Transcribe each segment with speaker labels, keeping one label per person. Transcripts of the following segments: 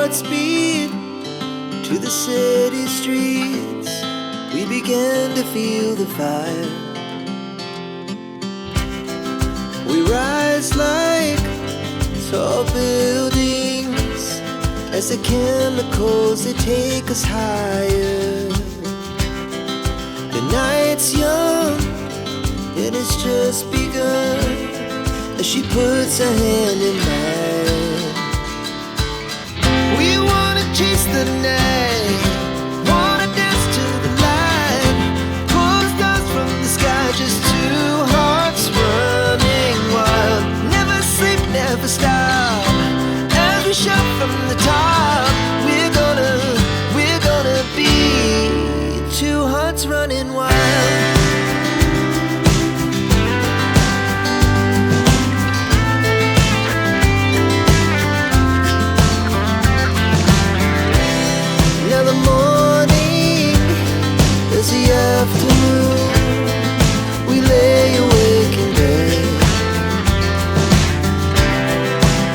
Speaker 1: Godspeed to the city streets. We began to feel the fire. We rise like tall buildings as the chemicals, they take us higher. The night's young and it's just begun as she puts her hand in mine. We wanna chase the night, wanna dance to the light, pull the stars from the sky, just two hearts running wild. Never sleep, never stop, as we shout from the top. We're gonna be two hearts running wild. Now the morning is the afternoon. We lay awake in bed.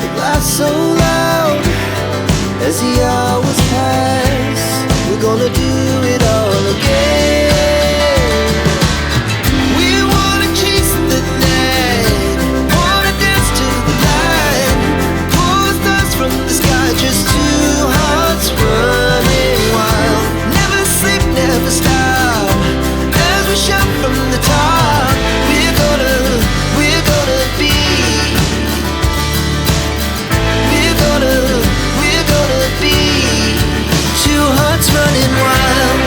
Speaker 1: The laughs so loud as the hours pass. We're gonna do it all again. We wanna chase the night, wanna dance to the light, pull the stars from the sky, just two hearts running wild. Never sleep, never stop, as we shout from the top. We're gonna be, we're gonna be two hearts running wild.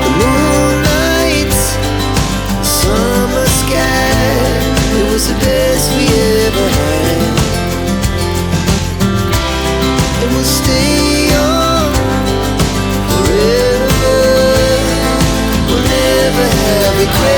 Speaker 1: The moonlight, summer sky, it was the best we ever had. And we'll stay young forever. We'll never have regrets.